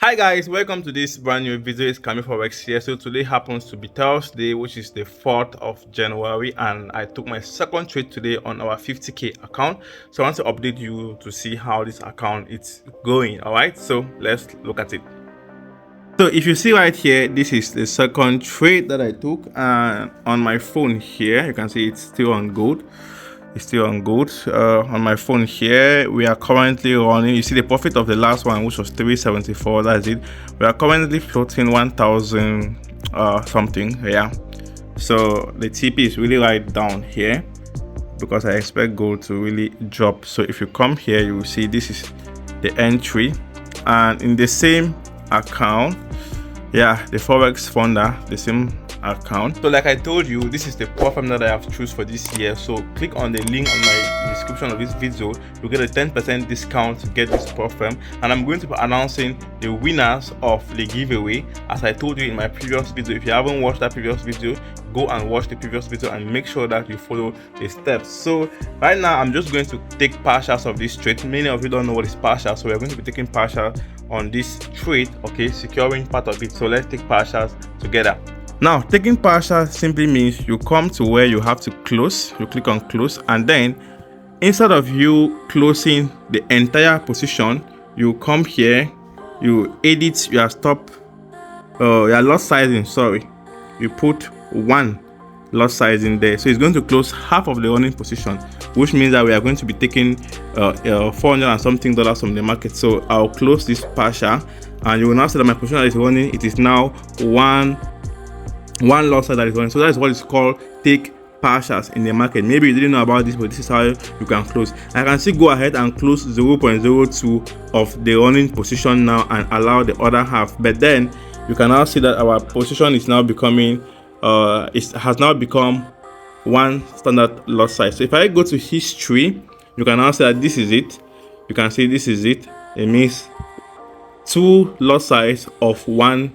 Hi guys, welcome to this brand new video. It's CamiForex here. So today happens to be Thursday, which is the 4th of January, and I took my second trade today on our 50k account. So I want to update you to see how this account is going. All right, so let's look at it. So if you see right here, this is the second trade that I took, and on my phone here you can see it's still on gold. It's still on gold. On my phone here, we are currently running. You see the profit of the last one, which was 374. That's it. We are currently floating 1000 something. Yeah. So the TP is really right down here because I expect gold to really drop. So if you come here, you will see this is the entry, and in the same account, yeah, the Forex funder, the same account. So like I told you, this is the platform that I have choose for this year. So click on the link on my description of this video. You get a 10% discount to get this platform, and I'm going to be announcing the winners of the giveaway as I told you in my previous video. If you haven't watched that previous video, go and watch the previous video and make sure that you follow the steps. So right now I'm just going to take partials of this trade. Many of you don't know what is partial, so we're going to be taking partial on this trade, okay, securing part of it. So let's take partials together. Now, taking partial simply means you come to where you have to close. You click on close, and then instead of you closing the entire position, you come here, you edit your your lot sizing. Sorry, you put one lot sizing there, so it's going to close half of the running position, which means that we are going to be taking $400 and something from the market. So I'll close this partial, and you will now see that my position that is running, it is now one lot size that is running. So that is what is called take partials in the market. Maybe you didn't know about this, but this is how you can close. I can still go ahead and close 0.02 of the running position now and allow the other half, but then you can now see that our position is now becoming it has now become one standard lot size. So if I go to history, you can now see that this is it. You can see this is it. It means two lot size of one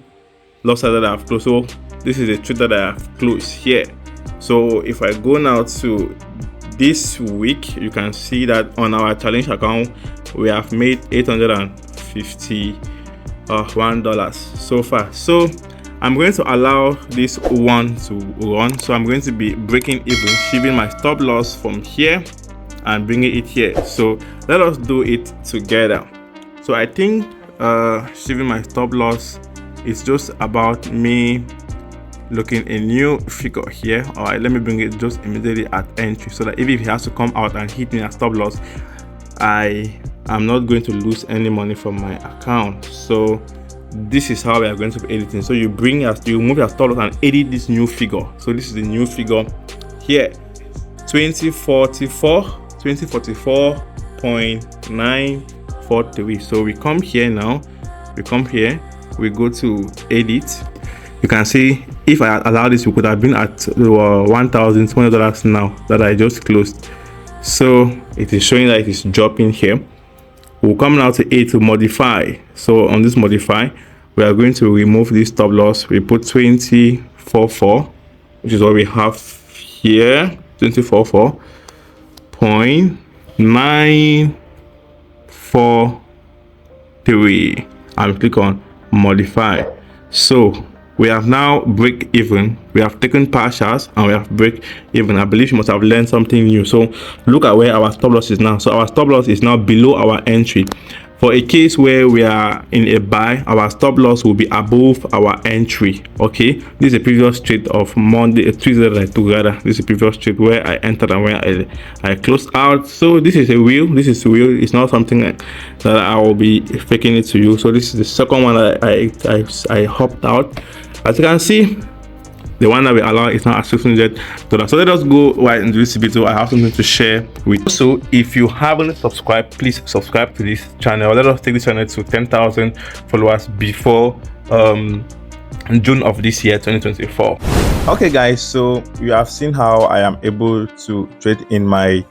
lot size that I have closed. So this is the trade that I have closed here. So if I go now to this week, you can see that on our challenge account we have made $851 so far. So I'm going to allow this one to run. So I'm going to be breaking even, shifting my stop loss from here and bringing it here. So let us do it together. So I think shifting my stop loss is just about me looking a new figure here. All right, let me bring it just immediately at entry, so that if it has to come out and hit me a stop loss, I am not going to lose any money from my account. So this is how we are going to be editing. So you move your stop loss and edit this new figure. So this is the new figure here, 2044.943. So we come here now, we go to edit. You can see if I allow this, we could have been at $1,200 now that I just closed. So it is showing that it is dropping here. We'll come now to A to modify. So on this modify, we are going to remove this stop loss. We put 2044, which is what we have here, 2044.943, and click on modify. So we have now break even, we have taken partials, and we have break even. I believe you must have learned something new. So look at where our stop loss is now. So our stop loss is now below our entry. For a case where we are in a buy, our stop loss will be above our entry. Okay, this is a previous trade of Monday, Tuesday that I took rather. This is a previous trade where I entered and where I closed out. So this is real. It's not something that I will be faking it to you. So this is the second one that I hopped out. As you can see, the one that we allow is now at $600. So let us go right into this video. I have something to share with you. Also, if you haven't subscribed, please subscribe to this channel. Let us take this channel to 10,000 followers before June of this year, 2024. Okay guys, so you have seen how I am able to trade in my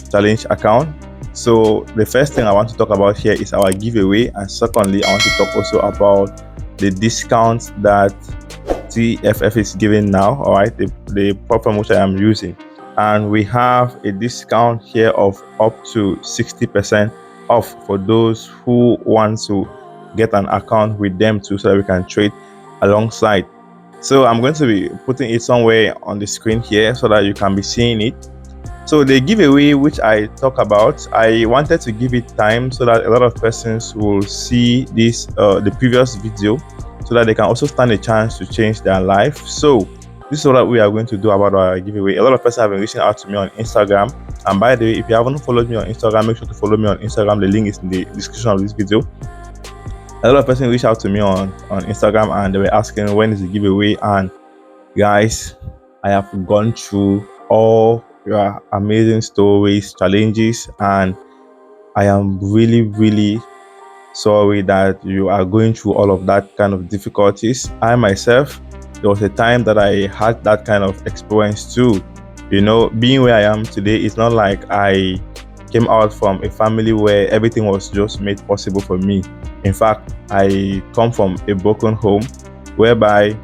challenge account. So the first thing I want to talk about here is our giveaway, and secondly I want to talk also about the discounts that TFF is giving now. All right, the platform which I am using, and we have a discount here of up to 60% off for those who want to get an account with them too, so that we can trade alongside. So I'm going to be putting it somewhere on the screen here so that you can be seeing it. So the giveaway which I talk about, I wanted to give it time so that a lot of persons will see this the previous video, so that they can also stand a chance to change their life. So this is what we are going to do about our giveaway. A lot of persons have been reaching out to me on Instagram, and by the way, if you haven't followed me on Instagram, make sure to follow me on Instagram. The link is in the description of this video. A lot of persons reached out to me on Instagram, and they were asking when is the giveaway. And guys, I have gone through all your amazing stories, challenges, and I am really sorry that you are going through all of that kind of difficulties. I myself, there was a time that I had that kind of experience too. You know, being where I am today, it's not like I came out from a family where everything was just made possible for me. In fact, I come from a broken home whereby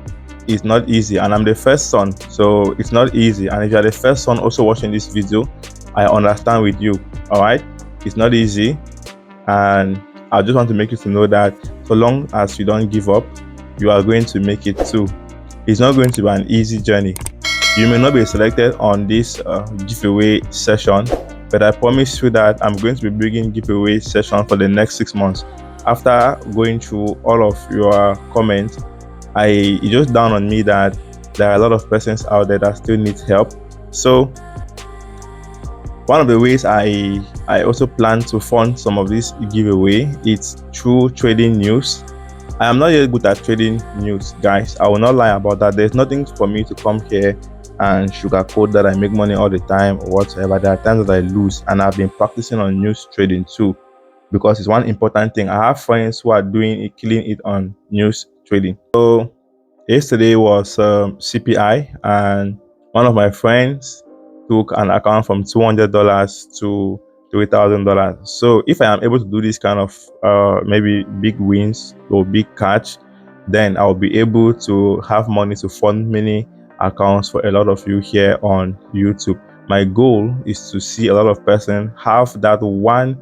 it's not easy, and I'm the first son, so it's not easy. And if you're the first son also watching this video, I understand with you. All right, it's not easy, and I just want to make you to know that so long as you don't give up, you are going to make it too. It's not going to be an easy journey. You may not be selected on this giveaway session, but I promise you that I'm going to be bringing giveaway session for the next 6 months. After going through all of your comments, it just dawned on me that there are a lot of persons out there that still need help. So one of the ways I also plan to fund some of this giveaway, it's through trading news. I am not yet good at trading news, guys. I will not lie about that. There's nothing for me to come here and sugarcoat that I make money all the time or whatsoever. There are times that I lose, and I've been practicing on news trading too, because it's one important thing. I have friends who are doing it, killing it on news trading. So yesterday was CPI, and one of my friends took an account from $200 to $3,000. So if I am able to do this kind of maybe big wins or big catch, then I'll be able to have money to fund many accounts for a lot of you here on YouTube. My goal is to see a lot of persons have that one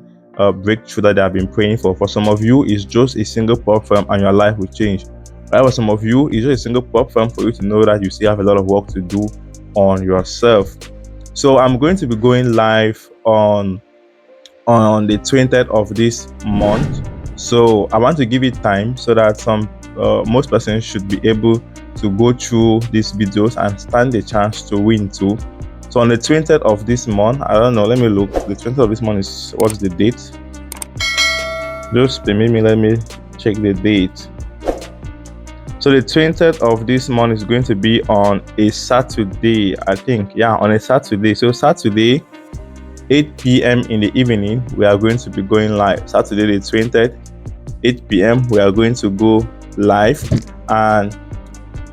breakthrough that they have been praying for. For some of you, it's just a single prop firm and your life will change. Right? For some of you, it's just a single prop firm for you to know that you still have a lot of work to do on yourself. So I'm going to be going live on the 20th of this month. So I want to give it time so that most persons should be able to go through these videos and stand a chance to win too. So on the 20th of this month, I don't know, let me look. The 20th of this month is, what's the date? Just permit me, let me check the date. So the 20th of this month is going to be on a Saturday, I think. Yeah, on a Saturday. So Saturday, 8 p.m. in the evening, we are going to be going live. Saturday the 20th, 8 p.m. we are going to go live, and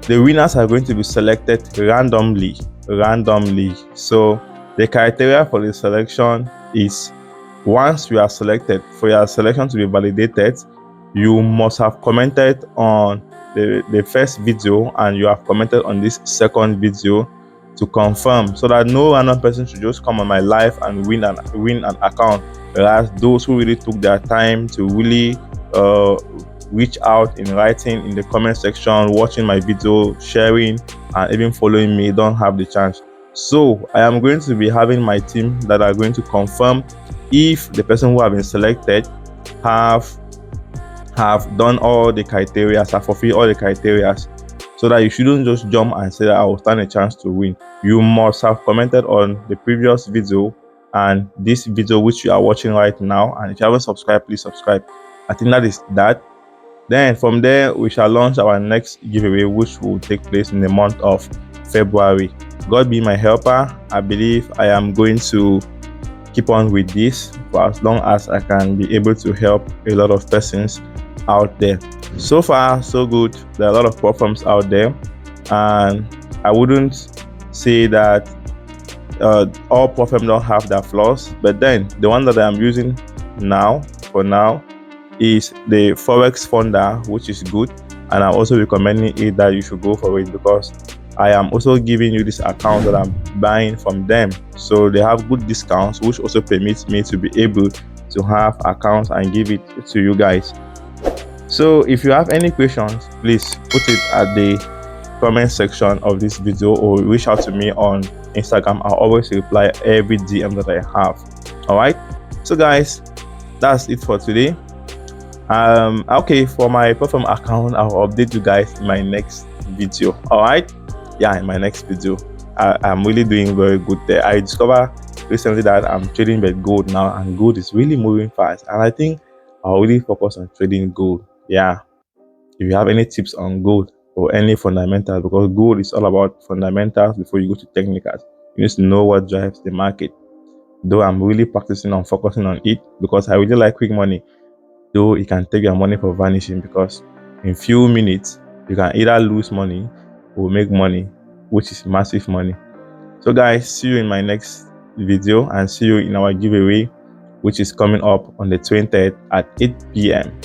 the winners are going to be selected randomly. So the criteria for the selection is, once you are selected, for your selection to be validated, you must have commented on the first video, and you have commented on this second video to confirm, so that no random person should just come on my live and win an account. Whereas those who really took their time to really reach out in writing in the comment section, watching my video, sharing, and even following me, don't have the chance. So I am going to be having my team that are going to confirm if the person who have been selected have done all the criteria, have fulfilled all the criteria, so that you shouldn't just jump and say that I will stand a chance to win. You must have commented on the previous video and this video which you are watching right now, and if you haven't subscribed, please subscribe. I think that is that. Then from there, we shall launch our next giveaway, which will take place in the month of February. God be my helper. I believe I am going to keep on with this for as long as I can be able to help a lot of persons out there. So far so good. There are a lot of platforms out there, and I wouldn't say that all platforms don't have their flaws, but then the one that I'm using for now is the Forex Funder, which is good, and I'm also recommending it that you should go for it, because I am also giving you this account that I'm buying from them. So they have good discounts, which also permits me to be able to have accounts and give it to you guys. So if you have any questions, please put it at the comment section of this video or reach out to me on Instagram. I'll always reply every DM that I have. All right, so guys, that's it for today. Okay, for my platform account, I'll update you guys in my next video. All right, yeah, in my next video. I'm really doing very good there. I discovered recently that I'm trading with gold now, and gold is really moving fast, and I think I'll really focus on trading gold. Yeah, if you have any tips on gold or any fundamentals, because gold is all about fundamentals before you go to technicals. You need to know what drives the market. Though I'm really practicing on focusing on it because I really like quick money. Though it can take your money for vanishing, because in few minutes you can either lose money or make money, which is massive money. So guys, see you in my next video and see you in our giveaway, which is coming up on the 20th at 8 p.m.